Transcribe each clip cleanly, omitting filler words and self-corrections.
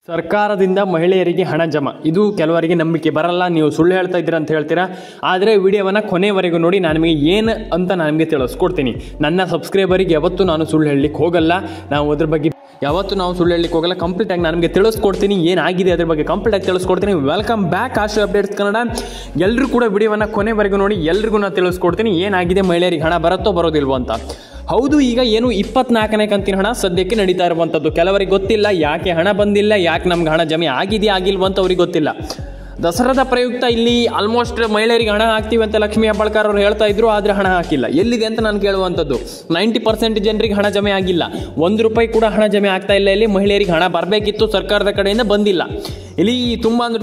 ಸರ್ಕಾರದಿಂದ ಮಹಿಳೆಯರಿಗೆ ಹಣ ಜಮಾ, ಇದು ಕೆಲವರಿಗೆ ನಂಬಿಕೆ ಬರಲ್ಲ, ನೀವು ಸುಳ್ಳು ಹೇಳ್ತಾ ಇದ್ದೀರಾ ಅಂತ ಹೇಳ್ತೀರಾ. ಆದರೆ ವಿಡಿಯೋವನ್ನು ಕೊನೆವರೆಗೂ ನೋಡಿ, ನಾನು ನಿಮಗೆ ಏನು ಅಂತ ನಾನು ನಿಮಗೆ ತಿಳಿಸ್ಕೊಡ್ತೀನಿ. ನನ್ನ ಸಬ್ಸ್ಕ್ರೈಬರಿಗೆ ಯಾವತ್ತೂ ನಾನು ಸುಳ್ಳು ಹೇಳಲಿಕ್ಕೆ ಹೋಗಲ್ಲ, ನಾವು ಅದ್ರ ಬಗ್ಗೆ ಯಾವತ್ತೂ ನಾವು ಸುಳ್ಳು ಹೇಳಲಿಕ್ಕೆ ಹೋಗಲ್ಲ. ಕಂಪ್ಲೀಟಾಗಿ ನಾನು ನಿಮಗೆ ತಿಳಿಸ್ಕೊಡ್ತೀನಿ, ಏನಾಗಿದೆ ಅದ್ರ ಬಗ್ಗೆ ಕಂಪ್ಲೀಟಾಗಿ ತಿಳಿಸ್ಕೊಡ್ತೀನಿ. Welcome back Ashu updates Kannada. ಎಲ್ಲರೂ ಕೂಡ ವಿಡಿಯೋವನ್ನು ಕೊನೆವರೆಗೂ ನೋಡಿ, ಎಲ್ರಿಗೂ ನಾನು ತಿಳಿಸ್ಕೊಡ್ತೀನಿ ಏನಾಗಿದೆ, ಮಹಿಳೆಯರಿಗೆ ಹಣ ಬರುತ್ತೋ ಬರೋದಿಲ್ವೋ ಅಂತ. ಹೌದು, ಈಗ ಏನು 24ನೇ ಕಂತಿನ ಹಣ ಸದ್ಯಕ್ಕೆ ನಡೀತಾ ಇರುವಂಥದ್ದು. ಕೆಲವರಿಗೆ ಗೊತ್ತಿಲ್ಲ ಯಾಕೆ ಹಣ ಬಂದಿಲ್ಲ, ಯಾಕೆ ನಮ್ಗೆ ಹಣ ಜಮೆ ಆಗಿದೆಯಾ ಆಗಿಲ್ವ ಅಂತ ಅವ್ರಿಗೆ ಗೊತ್ತಿಲ್ಲ. ದಸರಾದ ಪ್ರಯುಕ್ತ ಇಲ್ಲಿ ಆಲ್ಮೋಸ್ಟ್ ಮಹಿಳೆಯರಿಗೆ ಹಣ ಹಾಕ್ತೀವಿ ಅಂತ ಲಕ್ಷ್ಮೀ ಹೆಬ್ಬಾಳ್ಕರ್ ಅವರು ಹೇಳ್ತಾ ಇದ್ರು, ಆದರೆ ಹಣ ಹಾಕಿಲ್ಲ. ಎಲ್ಲಿದೆ ಅಂತ ನಾನು ಕೇಳುವಂಥದ್ದು. 90% ಜನರಿಗೆ ಹಣ ಜಮೆ ಆಗಿಲ್ಲ, ₹1 ಕೂಡ ಹಣ ಜಮೆ ಆಗ್ತಾ ಇಲ್ಲ. ಇಲ್ಲಿ ಮಹಿಳೆಯರಿಗೆ ಹಣ ಬರಬೇಕಿತ್ತು, ಸರ್ಕಾರದ ಕಡೆಯಿಂದ ಬಂದಿಲ್ಲ. ಇಲ್ಲಿ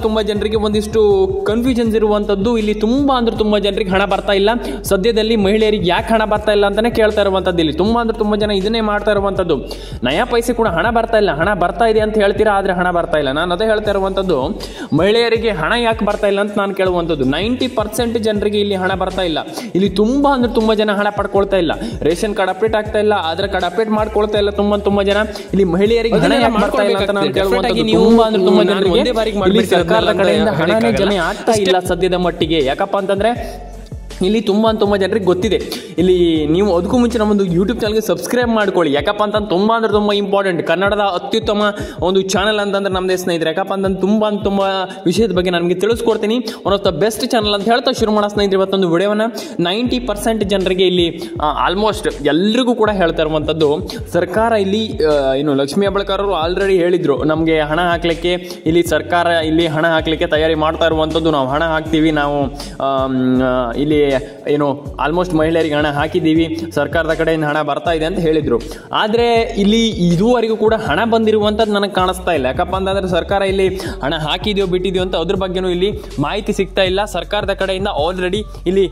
ತುಂಬ ಜನರಿಗೆ ಒಂದಿಷ್ಟು ಕನ್ಫ್ಯೂಷನ್ಸ್ ಇರುವಂಥದ್ದು. ಇಲ್ಲಿ ತುಂಬ ಜನರಿಗೆ ಹಣ ಬರ್ತಾ ಇಲ್ಲ. ಸದ್ಯದಲ್ಲಿ ಮಹಿಳೆಯರಿಗೆ ಯಾಕೆ ಹಣ ಬರ್ತಾ ಇಲ್ಲ ಅಂತಲೇ ಕೇಳ್ತಾ ಇರುವಂಥದ್ದು. ಇಲ್ಲಿ ತುಂಬ ಜನ ಇದನ್ನೇ ಮಾಡ್ತಾ ಇರುವಂಥದ್ದು. ನಯಾ ಪೈಸೆ ಕೂಡ ಹಣ ಬರ್ತಾ ಇಲ್ಲ. ಹಣ ಬರ್ತಾ ಇದೆ ಅಂತ ಹೇಳ್ತೀರಾ, ಆದರೆ ಹಣ ಬರ್ತಾ ಇಲ್ಲ. ನಾನು ಅದೇ ಹೇಳ್ತಾ ಇರುವಂಥದ್ದು, ಮಹಿಳೆಯರಿಗೆ ಹಣ ಯಾಕೆ ಬರ್ತಾ ಇಲ್ಲ ಅಂತ ನಾನು ಕೇಳುವಂಥದ್ದು. 90% ಜನರಿಗೆ ಇಲ್ಲಿ ಹಣ ಬರ್ತಾ ಇಲ್ಲ. ಇಲ್ಲಿ ತುಂಬ ಜನ ಹಣ ಪಡ್ಕೊಳ್ತಾ ಇಲ್ಲ. ರೇಷನ್ ಕಾರ್ಡ್ ಅಪ್ಡೇಟ್ ಆಗ್ತಾ ಇಲ್ಲ, ಆಧಾರ್ ಕಾರ್ಡ್ ಅಪ್ಡೇಟ್ ಮಾಡ್ಕೊಳ್ತಾ ಇಲ್ಲ ತುಂಬ ಜನ. ಇಲ್ಲಿ ಮಹಿಳೆಯರಿಗೆ ಹಣ ಯಾಕೆ ಬರ್ತಾ ಇಲ್ಲ ಅಂತ ನಾನು ಕೇಳುವಂಥದ್ದು. ತುಂಬ ಜನರಿಗೆ ಸರ್ಕಾರದ ಕಡೆಯಿಂದ ಹಣನೇ ಜಮೆ ಆಗ್ತಾ ಇಲ್ಲ ಸದ್ಯದ ಮಟ್ಟಿಗೆ. ಯಾಕಪ್ಪ ಅಂತಂದ್ರೆ ಇಲ್ಲಿ ತುಂಬ ಜನರಿಗೆ ಗೊತ್ತಿದೆ. ಇಲ್ಲಿ ನೀವು ಅದಕ್ಕೂ ಮುಂಚೆ ನಮ್ಮೊಂದು ಯೂಟ್ಯೂಬ್ ಚಾನಲ್ಗೆ ಸಬ್ಸ್ಕ್ರೈಬ್ ಮಾಡ್ಕೊಳ್ಳಿ. ಯಾಕಪ್ಪ ಅಂತಂದ್ರೆ ತುಂಬ ಇಂಪಾರ್ಟೆಂಟ್. ಕನ್ನಡದ ಅತ್ಯುತ್ತಮ ಒಂದು ಚಾನಲ್ ಅಂತಂದ್ರೆ ನಮ್ಮದೇ ಸ್ನೇಹಿತರೆ. ಯಾಕಪ್ಪ ಅಂತಂದ್ರೆ ತುಂಬ ವಿಷಯದ ಬಗ್ಗೆ ನನಗೆ ತಿಳಿಸ್ಕೊಡ್ತೀನಿ. One of the best channel ಅಂತ ಹೇಳ್ತಾ ಶುರು ಮಾಡೋ ಸ್ನೇಹಿತರೆ ಇವತ್ತೊಂದು ವಿಡಿಯೋವನ್ನು. 90% ಜನರಿಗೆ ಇಲ್ಲಿ ಆಲ್ಮೋಸ್ಟ್ ಎಲ್ರಿಗೂ ಕೂಡ ಹೇಳ್ತಾ ಇರುವಂಥದ್ದು, ಸರ್ಕಾರ ಇಲ್ಲಿ ಏನು ಲಕ್ಷ್ಮೀ ಹೆಬ್ಬಾಳ್ಕರ್ ಅವರು ಆಲ್ರೆಡಿ ಹೇಳಿದ್ರು, ನಮಗೆ ಹಣ ಹಾಕ್ಲಿಕ್ಕೆ ಇಲ್ಲಿ ಸರ್ಕಾರ ಇಲ್ಲಿ ಹಣ ಹಾಕ್ಲಿಕ್ಕೆ ತಯಾರಿ ಮಾಡ್ತಾ ಇರುವಂಥದ್ದು. ನಾವು ಹಣ ಹಾಕ್ತೀವಿ, ನಾವು ಇಲ್ಲಿ ಏನು ಆಲ್ಮೋಸ್ಟ್ ಮಹಿಳೆಯರಿಗೆ ಹಣ ಹಾಕಿದ್ದೀವಿ, ಸರ್ಕಾರದ ಕಡೆಯಿಂದ ಹಣ ಬರ್ತಾ ಇದೆ ಅಂತ ಹೇಳಿದ್ರು. ಆದರೆ ಇಲ್ಲಿ ಇದುವರೆಗೂ ಕೂಡ ಹಣ ಬಂದಿರುವಂಥದ್ದು ನನಗೆ ಕಾಣಿಸ್ತಾ ಇಲ್ಲ. ಯಾಕಪ್ಪ ಅಂತಂದ್ರೆ ಸರ್ಕಾರ ಇಲ್ಲಿ ಹಣ ಹಾಕಿದೆಯೋ ಬಿಟ್ಟಿದೆಯೋ ಅಂತ ಅದ್ರ ಬಗ್ಗೆನೂ ಇಲ್ಲಿ ಮಾಹಿತಿ ಸಿಗ್ತಾ ಇಲ್ಲ. ಸರ್ಕಾರದ ಕಡೆಯಿಂದ ಆಲ್ರೆಡಿ ಇಲ್ಲಿ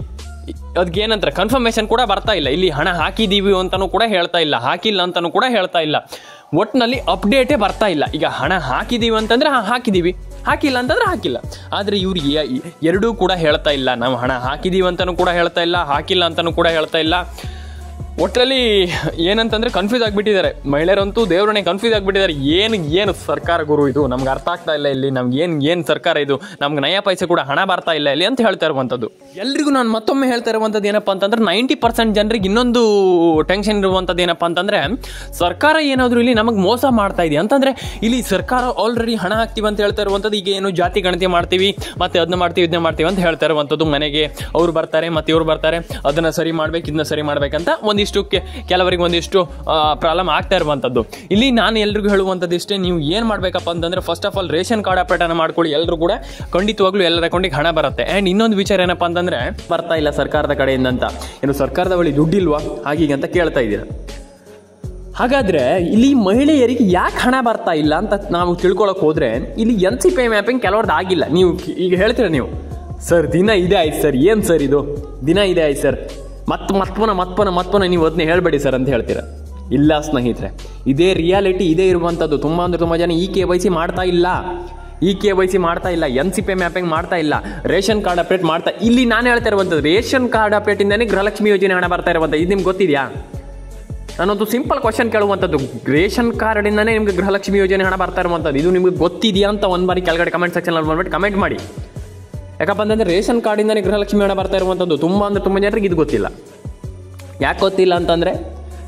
ಅದಕ್ಕೆ ಏನಂತಾರೆ ಕನ್ಫರ್ಮೇಷನ್ ಕೂಡ ಬರ್ತಾ ಇಲ್ಲ. ಇಲ್ಲಿ ಹಣ ಹಾಕಿದ್ದೀವಿ ಅಂತಲೂ ಕೂಡ ಹೇಳ್ತಾ ಇಲ್ಲ, ಹಾಕಿಲ್ಲ ಅಂತಲೂ ಕೂಡ ಹೇಳ್ತಾ ಇಲ್ಲ. ಒಟ್ಟಿನಲ್ಲಿ ಅಪ್ಡೇಟೇ ಬರ್ತಾ ಇಲ್ಲ. ಈಗ ಹಣ ಹಾಕಿದ್ದೀವಿ ಅಂತಂದರೆ ಹಾಕಿದ್ದೀವಿ, ಹಾಕಿಲ್ಲ ಅಂತಂದ್ರೆ ಹಾಕಿಲ್ಲ. ಆದರೆ ಇವ್ರಿಗೆ ಎರಡೂ ಕೂಡ ಹೇಳ್ತಾ ಇಲ್ಲ. ನಾವು ಹಣ ಹಾಕಿದ್ದೀವಿ ಅಂತಲೂ ಕೂಡ ಹೇಳ್ತಾ ಇಲ್ಲ, ಹಾಕಿಲ್ಲ ಅಂತಲೂ ಕೂಡ ಹೇಳ್ತಾ ಇಲ್ಲ. ಒಟ್ಟರಲ್ಲಿ ಏನಂತಂದರೆ ಕನ್ಫ್ಯೂಸ್ ಆಗಿಬಿಟ್ಟಿದ್ದಾರೆ ಮಹಿಳೆಯರಂತೂ. ದೇವರನ್ನೇ ಕನ್ಫ್ಯೂಸ್ ಆಗಿಬಿಟ್ಟಿದ್ದಾರೆ. ಏನು ಸರ್ಕಾರ ಗುರು ಇದು, ನಮ್ಗೆ ಅರ್ಥ ಆಗ್ತಾ ಇಲ್ಲ. ಇಲ್ಲಿ ನಮ್ಗೆ ಏನು ಸರ್ಕಾರ ಇದು, ನಮ್ಗೆ ನಯಾ ಪೈಸೆ ಕೂಡ ಹಣ ಬರ್ತಾ ಇಲ್ಲ ಇಲ್ಲಿ ಅಂತ ಹೇಳ್ತಾ ಇರುವಂಥದ್ದು. ಎಲ್ರಿಗೂ ನಾನು ಮತ್ತೊಮ್ಮೆ ಹೇಳ್ತಾ ಇರುವಂಥದ್ದು ಏನಪ್ಪ ಅಂತಂದ್ರೆ, 90% ಜನರಿಗೆ ಇನ್ನೊಂದು ಟೆನ್ಷನ್ ಇರುವಂಥದ್ದು ಏನಪ್ಪ ಅಂತಂದರೆ, ಸರ್ಕಾರ ಏನಾದರೂ ಇಲ್ಲಿ ನಮಗೆ ಮೋಸ ಮಾಡ್ತಾ ಇದೆ ಅಂತಂದರೆ, ಇಲ್ಲಿ ಸರ್ಕಾರ ಆಲ್ರೆಡಿ ಹಣ ಹಾಕ್ತೀವಿ ಅಂತ ಹೇಳ್ತಾ ಇರುವಂಥದ್ದು. ಈಗ ಏನು ಜಾತಿ ಗಣತಿ ಮಾಡ್ತೀವಿ, ಮತ್ತೆ ಅದನ್ನ ಮಾಡ್ತೀವಿ ಇದನ್ನ ಮಾಡ್ತೀವಿ ಅಂತ ಹೇಳ್ತಾ ಇರುವಂಥದ್ದು. ಮನೆಗೆ ಅವ್ರು ಬರ್ತಾರೆ, ಮತ್ತೆ ಇವ್ರು ಬರ್ತಾರೆ, ಅದನ್ನು ಸರಿ ಮಾಡ್ಬೇಕು ಇದನ್ನ ಸರಿ ಮಾಡ್ಬೇಕಂತ ಕೆಲವರಿಗೆ ಒಂದಿಷ್ಟು ಪ್ರಾಬ್ಲಮ್ ಆಗ್ತಾ ಇರುವಂಥದ್ದು. ಇಲ್ಲಿ ನಾನು ಎಲ್ರಿಗೂ ಹೇಳುವಂಥದ್ದು ಇಷ್ಟೇ, ನೀವು ಏನು ಮಾಡಬೇಕಪ್ಪ ಅಂತಂದರೆ, first of all ration card ಅಪ್ಡೇಟನ್ನು ಮಾಡ್ಕೊಳ್ಳಿ. ಎಲ್ಲರೂ ಕೂಡ ಖಂಡಿತವಾಗ್ಲೂ ಎಲ್ಲರ ಅಕೌಂಟಿಗೆ ಹಣ ಬರುತ್ತೆ. ಆ್ಯಂಡ್ ಇನ್ನೊಂದು ವಿಚಾರ ಏನಪ್ಪ ಅಂತಂದರೆ, ಬರ್ತಾ ಇಲ್ಲ ಸರ್ಕಾರದ ಕಡೆಯಿಂದ ಅಂತ, ಏನು ಸರ್ಕಾರದ ಬಳಿ ದುಡ್ಡಿಲ್ವಾ ಹಾಗೀಗೆ ಅಂತ ಕೇಳ್ತಾ ಇದ್ದೀರಾ. ಹಾಗಾದರೆ ಇಲ್ಲಿ ಮಹಿಳೆಯರಿಗೆ ಯಾಕೆ ಹಣ ಬರ್ತಾ ಇಲ್ಲ ಅಂತ ನಾವು ತಿಳ್ಕೊಳಕ್ಕೆ ಹೋದರೆ, ಇಲ್ಲಿ NCP ಮ್ಯಾಪಿಂಗ್ ಕೆಲವ್ರದ್ದು ಆಗಿಲ್ಲ. ನೀವು ಈಗ ಹೇಳ್ತೀರ, ನೀವು ಸರ್ ದಿನ ಇದೆ ಆಯ್ತು ಸರ್, ಏನು ಸರ್ ಇದು ದಿನ ಇದೆ ಆಯ್ತು ಸರ್, ಮತ್ತೊನ ನೀವು ಅದನ್ನೇ ಹೇಳಬೇಡಿ ಸರ್ ಅಂತ ಹೇಳ್ತೀರಾ. ಇಲ್ಲ ಸ್ನೇಹಿತರೆ, ಇದೇ ರಿಯಾಲಿಟಿ, ಇದೇ ಇರುವಂಥದ್ದು. ತುಂಬ ಜನ KYC ಮಾಡ್ತಾ ಇಲ್ಲ, KYC ಮಾಡ್ತಾ ಇಲ್ಲ, NCP ಮ್ಯಾಪಿಂಗ್ ಮಾಡ್ತಾ ಇಲ್ಲ, ರೇಷನ್ ಕಾರ್ಡ್ ಅಪ್ಡೇಟ್ ಮಾಡ್ತಾ. ಇಲ್ಲಿ ನಾನು ಹೇಳ್ತಾ ಇರುವಂಥದ್ದು, ರೇಷನ್ ಕಾರ್ಡ್ ಅಪ್ಡೇಟಿಂದನೇ ಗೃಹಲಕ್ಷ್ಮಿ ಯೋಜನೆ ಹಣ ಬರ್ತಾ ಇರುವಂಥದ್ದು. ಇದು ನಿಮ್ಗೆ ಗೊತ್ತಿದೆಯಾ? ನಾನೊಂದು ಸಿಂಪಲ್ ಕ್ವಶನ್ ಕೇಳುವಂಥದ್ದು, ರೇಷನ್ ಕಾರ್ಡಿಂದನೇ ನಿಮ್ಗೆ ಗೃಹಲಕ್ಷ್ಮಿ ಯೋಜನೆ ಹಣ ಬರ್ತಾ ಇರುವಂಥದ್ದು. ಇದು ನಿಮ್ಗೆ ಗೊತ್ತಿದೆಯಾ ಅಂತ ಒಂದು ಬಾರಿ ಕೆಳಗಡೆ ಕಮೆಂಟ್ ಸೆಕ್ಷನಲ್ಲಿ ಬಂದ್ಬಿಟ್ಟು ಕಮೆಂಟ್ ಮಾಡಿ. ಯಾಕಪ್ಪ ಅಂತಂದರೆ ರೇಷನ್ ಕಾರ್ಡಿಂದನೇ ಗೃಹಲಕ್ಷ್ಮಿ ಹಣ ಬರ್ತಾ ಇರುವಂಥದ್ದು. ತುಂಬ ಜನರಿಗೆ ಇದು ಗೊತ್ತಿಲ್ಲ. ಯಾಕೆ ಗೊತ್ತಿಲ್ಲ ಅಂತಂದರೆ,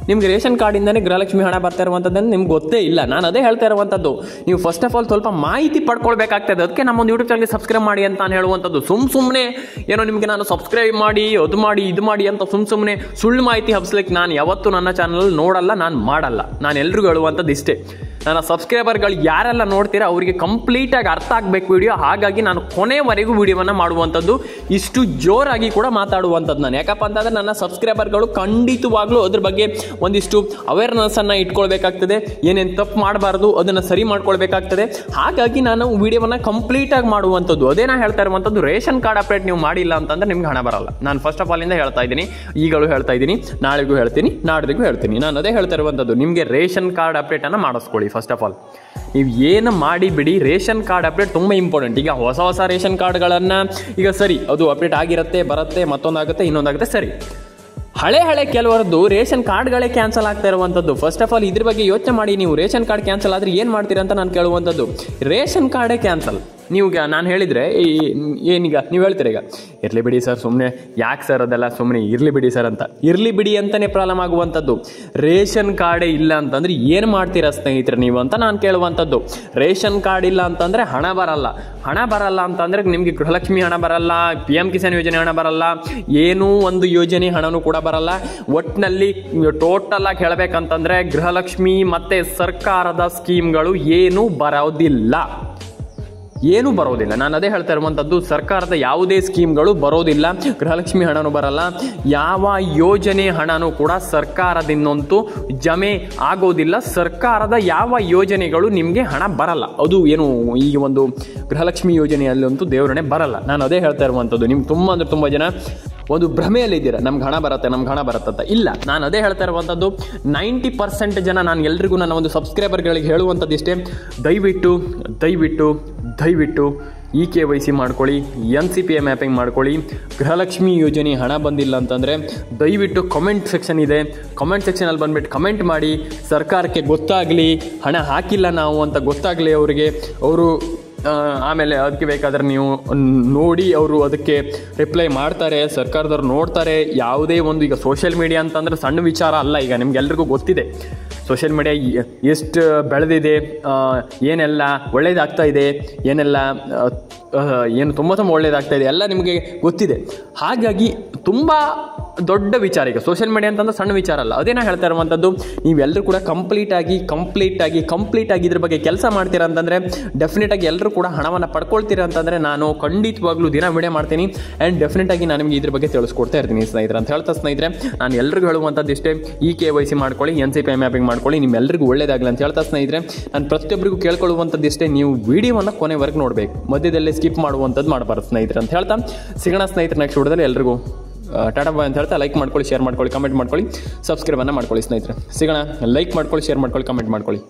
ನಿಮ್ಗೆ ರೇಷನ್ ಕಾರ್ಡಿಂದನೇ ಗೃಹಲಕ್ಷ್ಮಿ ಹಣ ಬರ್ತಾ ಇರುವಂಥದ್ದನ್ನು ನಿಮ್ಗೆ ಗೊತ್ತೇ ಇಲ್ಲ. ನಾನು ಅದೇ ಹೇಳ್ತಾ ಇರುವಂಥದ್ದು, ನೀವು ಫಸ್ಟ್ ಆಫ್ ಆಲ್ ಸ್ವಲ್ಪ ಮಾಹಿತಿ ಪಡ್ಕೊಳ್ಬೇಕಾಗ್ತದೆ. ಅದಕ್ಕೆ ನಮ್ಮೊಂದು ಯೂಟ್ಯೂಬ್ ಚಾನಲ್ಗೆ ಸಬ್ಸ್ಕ್ರೈಬ್ ಮಾಡಿ ಅಂತ ನಾನು ಹೇಳುವಂಥದ್ದು. ಸುಮ್ಮನೆ ಏನೋ ನಿಮಗೆ ನಾನು ಸಬ್ಸ್ಕ್ರೈಬ್ ಮಾಡಿ ಅದು ಮಾಡಿ ಇದು ಮಾಡಿ ಅಂತ ಸುಮ್ಮನೆ ಸುಳ್ಳು ಮಾಹಿತಿ ಹಬ್ಸ್ಲಿಕ್ಕೆ ನಾನು ಯಾವತ್ತೂ ನನ್ನ ಚಾನಲ್ ನೋಡಲ್ಲ, ನಾನು ಮಾಡಲ್ಲ. ನಾನು ಎಲ್ರಿಗೂ ಹೇಳುವಂಥದ್ದು ಇಷ್ಟೇ, ನನ್ನ ಸಬ್ಸ್ಕ್ರೈಬರ್ಗಳು ಯಾರೆಲ್ಲ ನೋಡ್ತೀರಾ ಅವರಿಗೆ ಕಂಪ್ಲೀಟಾಗಿ ಅರ್ಥ ಆಗಬೇಕು ವಿಡಿಯೋ. ಹಾಗಾಗಿ ನಾನು ಕೊನೆವರೆಗೂ ವಿಡಿಯೋವನ್ನು ಮಾಡುವಂಥದ್ದು, ಇಷ್ಟು ಜೋರಾಗಿ ಕೂಡ ಮಾತಾಡುವಂಥದ್ದು ನಾನು. ಯಾಕಪ್ಪ ಅಂತಂದರೆ ನನ್ನ ಸಬ್ಸ್ಕ್ರೈಬರ್ಗಳು ಖಂಡಿತವಾಗ್ಲೂ ಅದ್ರ ಬಗ್ಗೆ ಒಂದಿಷ್ಟು ಅವೇರ್ನೆಸ್ಸನ್ನು ಇಟ್ಕೊಳ್ಬೇಕಾಗ್ತದೆ. ಏನೇನು ತಪ್ಪು ಮಾಡಬಾರ್ದು ಅದನ್ನು ಸರಿ ಮಾಡ್ಕೊಳ್ಬೇಕಾಗ್ತದೆ. ಹಾಗಾಗಿ ನಾನು ವಿಡಿಯೋವನ್ನು ಕಂಪ್ಲೀಟಾಗಿ ಮಾಡುವಂಥದ್ದು. ಅದೇ ನಾನು ಹೇಳ್ತಾ ಇರುವಂಥದ್ದು, ರೇಷನ್ ಕಾರ್ಡ್ ಅಪ್ಡೇಟ್ ನೀವು ಮಾಡಿಲ್ಲ ಅಂತಂದರೆ ನಿಮ್ಗೆ ಹಣ ಬರಲ್ಲ. ನಾನು ಫಸ್ಟ್ ಆಫ್ ಆಲಿಂದ ಹೇಳ್ತಾ ಇದ್ದೀನಿ, ಈಗಲೂ ಹೇಳ್ತಾ ಇದ್ದೀನಿ, ನಾಳೆಗೂ ಹೇಳ್ತೀನಿ, ನಾಡ್ದಿಗೂ ಹೇಳ್ತೀನಿ. ನಾನು ಅದೇ ಹೇಳ್ತಾ ಇರುವಂಥದ್ದು, ನಿಮಗೆ ರೇಷನ್ ಕಾರ್ಡ್ ಅಪ್ಡೇಟನ್ನು ಮಾಡಿಸ್ಕೊಳ್ಳಿ. ಫಸ್ಟ್ ಆಫ್ ಆಲ್ ನೀವು ಏನು ಮಾಡಿ ಬಿಡಿ, ರೇಷನ್ ಕಾರ್ಡ್ ಅಪ್ಡೇಟ್ ತುಂಬ ಇಂಪಾರ್ಟೆಂಟ್. ಈಗ ಹೊಸ ರೇಷನ್ ಕಾರ್ಡ್ಗಳನ್ನು ಈಗ ಸರಿ ಅದು ಅಪ್ಡೇಟ್ ಆಗಿರುತ್ತೆ, ಬರುತ್ತೆ, ಮತ್ತೊಂದಾಗುತ್ತೆ, ಇನ್ನೊಂದಾಗುತ್ತೆ, ಸರಿ. ಹಳೆ ಕೆಲವರದ್ದು ರೇಷನ್ ಕಾರ್ಡ್ಗಳೇ ಕ್ಯಾನ್ಸಲ್ ಆಗ್ತಾ ಇರುವಂಥದ್ದು. ಫಸ್ಟ್ ಆಫ್ ಆಲ್ ಇದ್ರ ಬಗ್ಗೆ ಯೋಚನೆ ಮಾಡಿ. ನೀವು ರೇಷನ್ ಕಾರ್ಡ್ ಕ್ಯಾನ್ಸಲ್ ಆದರೆ ಏನು ಮಾಡ್ತೀರಾ ಅಂತ ನಾನು ಕೇಳುವಂಥದ್ದು. Ration ಕಾರ್ಡೇ cancel. ನೀವು ನಾನು ಹೇಳಿದರೆ ಏನೀಗ ನೀವು ಹೇಳ್ತೀರ, ಈಗ ಇರಲಿ ಬಿಡಿ ಸರ್, ಸುಮ್ಮನೆ ಯಾಕೆ ಸರ್ ಅದೆಲ್ಲ, ಸುಮ್ಮನೆ ಇರಲಿ ಬಿಡಿ ಸರ್ ಅಂತ. ಇರಲಿ ಬಿಡಿ ಅಂತಲೇ ಪ್ರಾಬ್ಲಮ್ ಆಗುವಂಥದ್ದು. ರೇಷನ್ ಕಾರ್ಡೇ ಇಲ್ಲ ಅಂತಂದರೆ ಏನು ಮಾಡ್ತೀರಾ ಸ್ನೇಹಿತರೆ ನೀವು ಅಂತ ನಾನು ಕೇಳುವಂಥದ್ದು. ರೇಷನ್ ಕಾರ್ಡ್ ಇಲ್ಲ ಅಂತಂದರೆ ಹಣ ಬರಲ್ಲ ಅಂತಂದರೆ ನಿಮಗೆ ಗೃಹಲಕ್ಷ್ಮಿ ಹಣ ಬರಲ್ಲ, PM ಕಿಸಾನ್ ಯೋಜನೆ ಹಣ ಬರಲ್ಲ, ಏನೂ ಒಂದು ಯೋಜನೆ ಹಣನೂ ಕೂಡ ಬರಲ್ಲ. ಒಟ್ಟಿನಲ್ಲಿ ಟೋಟಲ್ ಆಗಿ ಹೇಳಬೇಕಂತಂದರೆ ಗೃಹಲಕ್ಷ್ಮಿ ಮತ್ತು ಸರ್ಕಾರದ ಸ್ಕೀಮ್ಗಳು ಏನೂ ಬರೋದಿಲ್ಲ. ನಾನು ಅದೇ ಹೇಳ್ತಾ ಇರುವಂಥದ್ದು. ಸರ್ಕಾರದ ಯಾವುದೇ ಸ್ಕೀಮ್ಗಳು ಬರೋದಿಲ್ಲ, ಗೃಹಲಕ್ಷ್ಮಿ ಹಣನೂ ಬರಲ್ಲ, ಯಾವ ಯೋಜನೆ ಹಣನೂ ಕೂಡ ಸರ್ಕಾರದಿಂದಂತೂ ಜಮೆ ಆಗೋದಿಲ್ಲ. ಸರ್ಕಾರದ ಯಾವ ಯೋಜನೆಗಳು ನಿಮಗೆ ಹಣ ಬರಲ್ಲ. ಅದು ಏನು ಈ ಒಂದು ಗೃಹಲಕ್ಷ್ಮಿ ಯೋಜನೆಯಲ್ಲಂತೂ ದೇವರಣೆ ಬರಲ್ಲ. ನಾನು ಅದೇ ಹೇಳ್ತಾ ಇರುವಂಥದ್ದು. ನಿಮ್ಗೆ ತುಂಬ ಜನ ಒಂದು ಭ್ರಮೆಯಲ್ಲಿದ್ದೀರಾ, ನಮ್ಗೆ ಹಣ ಬರುತ್ತೆ ಅಂತ. ಇಲ್ಲ, ನಾನು ಅದೇ ಹೇಳ್ತಾ ಇರುವಂಥದ್ದು. 90% ಜನ, ನಾನು ಎಲ್ರಿಗೂ ನನ್ನ ಒಂದು ಸಬ್ಸ್ಕ್ರೈಬರ್ಗಳಿಗೆ ಹೇಳುವಂಥದ್ದು ಇಷ್ಟೇ. ದಯವಿಟ್ಟು EKYC ಮಾಡ್ಕೊಳ್ಳಿ, NCPA ಮ್ಯಾಪಿಂಗ್ ಮಾಡ್ಕೊಳ್ಳಿ. ಗೃಹಲಕ್ಷ್ಮಿ ಯೋಜನೆ ಹಣ ಬಂದಿಲ್ಲ ಅಂತಂದರೆ ದಯವಿಟ್ಟು ಕಮೆಂಟ್ ಸೆಕ್ಷನ್ ಇದೆ, ಕಮೆಂಟ್ ಸೆಕ್ಷನಲ್ಲಿ ಬಂದುಬಿಟ್ಟು ಕಮೆಂಟ್ ಮಾಡಿ. ಸರ್ಕಾರಕ್ಕೆ ಗೊತ್ತಾಗಲಿ ಹಣ ಹಾಕಿಲ್ಲ ನಾವು ಅಂತ ಗೊತ್ತಾಗಲಿ ಅವರಿಗೆ. ಅವರು ಆಮೇಲೆ ಅದಕ್ಕೆ ಬೇಕಾದರೆ ನೀವು ನೋಡಿ, ಅವರು ಅದಕ್ಕೆ ರಿಪ್ಲೈ ಮಾಡ್ತಾರೆ, ಸರ್ಕಾರದವ್ರು ನೋಡ್ತಾರೆ. ಯಾವುದೇ ಒಂದು, ಈಗ ಸೋಷಿಯಲ್ ಮೀಡಿಯಾ ಅಂತಂದರೆ ಸಣ್ಣ ವಿಚಾರ ಅಲ್ಲ. ಈಗ ನಿಮ್ಗೆಲ್ರಿಗೂ ಗೊತ್ತಿದೆ ಸೋಷಿಯಲ್ ಮೀಡಿಯಾ ಎಷ್ಟು ಬೆಳೆದಿದೆ, ಏನೆಲ್ಲ ಒಳ್ಳೇದಾಗ್ತಾ ಇದೆ, ಏನೆಲ್ಲ ಏನು ತುಂಬ ಒಳ್ಳೇದಾಗ್ತಾ ಇದೆ ಎಲ್ಲ ನಿಮಗೆ ಗೊತ್ತಿದೆ. ಹಾಗಾಗಿ ತುಂಬ ದೊಡ್ಡ ವಿಚಾರ ಈಗ ಸೋಷಿಯಲ್ ಮೀಡಿಯಾ ಅಂತಂದ್ರೆ ಸಣ್ಣ ವಿಚಾರ ಅಲ್ಲ. ಅದೇನೋ ಹೇಳ್ತಾ ಇರುವಂಥದ್ದು. ನೀವೆಲ್ಲರೂ ಕೂಡ ಕಂಪ್ಲೀಟ್ ಆಗಿ ಇದ್ರ ಬಗ್ಗೆ ಕೆಲಸ ಮಾಡ್ತೀರಾ ಅಂತಂದರೆ ಡೆಫಿನೆಟಾಗಿ ಎಲ್ಲರೂ ಕೂಡ ಹಣವನ್ನು ಪಡ್ಕೊಳ್ತೀರಾ ಅಂತಂದರೆ ನಾನು ಖಂಡಿತವಾಗ್ಲೂ ದಿನ ವಿಡಿಯೋ ಮಾಡ್ತೀನಿ. ಆ್ಯಂಡ್ ಡೆಫಿನೆಟಾಗಿ ನಾನು ನಿಮಗೆ ಇದ್ರ ಬಗ್ಗೆ ತಿಳಿಸ್ಕೊಡ್ತಾ ಇರ್ತೀನಿ ಸ್ನೇಹಿತರೆ ಅಂತ ಹೇಳ್ತಾ ಸ್ನೇಹಿತರೆ, ನಾನು ಎಲ್ರಿಗೂ ಹೇಳುವಂಥದ್ದು ಇಷ್ಟೇ. EKYC ಮಾಡ್ಕೊಳ್ಳಿ, NCPA ಮ್ಯಾಪಿಂಗ್ ಮಾಡ್ಕೊಳ್ಳಿ, ನಿಮ್ಮೆಲ್ಲರಿಗೂ ಒಳ್ಳೇದಾಗಲಿ ಅಂತ ಹೇಳ್ತಾ ಸ್ನೇಹಿತರೆ, ನಾನು ಪ್ರತಿಯೊಬ್ಬರಿಗೂ ಕೇಳ್ಕೊಳ್ಳುವಂಥದ್ದು ಇಷ್ಟೇ. ನೀವು ವಿಡಿಯೋವನ್ನು ಕೊನೆವರೆಗೆ ನೋಡಬೇಕು, ಮಧ್ಯದಲ್ಲೇ ಸ್ಕಿಪ್ ಮಾಡುವಂಥದ್ದು ಮಾಡಬಾರ್ದು ಸ್ನೇಹಿತರೆ ಅಂತ ಹೇಳ್ತಾ ಸಿಗೋಣ ಸ್ನೇಹಿತರೆ ನೆಕ್ಸ್ಟ್ ವಿಡಿಯೋದಲ್ಲಿ. ಎಲ್ರಿಗೂ ಟಾಟಾ ಬಾಯ್ ಅಂತ ಹೇಳ್ತಾ ಲೈಕ್ ಮಾಡ್ಕೊಳ್ಳಿ, ಶೇರ್ ಮಾಡ್ಕೊಳ್ಳಿ, ಕಮೆಂಟ್ ಮಾಡ್ಕೊಳ್ಳಿ, ಸಬ್ಸ್ಕ್ರೈಬನ್ನು ಮಾಡ್ಕೊಳ್ಳಿ ಸ್ನೇಹಿತರೆ. ಸಿಗೋಣ. ಲೈಕ್ ಮಾಡ್ಕೊಳ್ಳಿ, ಶೇರ್ ಮಾಡ್ಕೊಳ್ಳಿ, ಕಮೆಂಟ್ ಮಾಡ್ಕೊಳ್ಳಿ.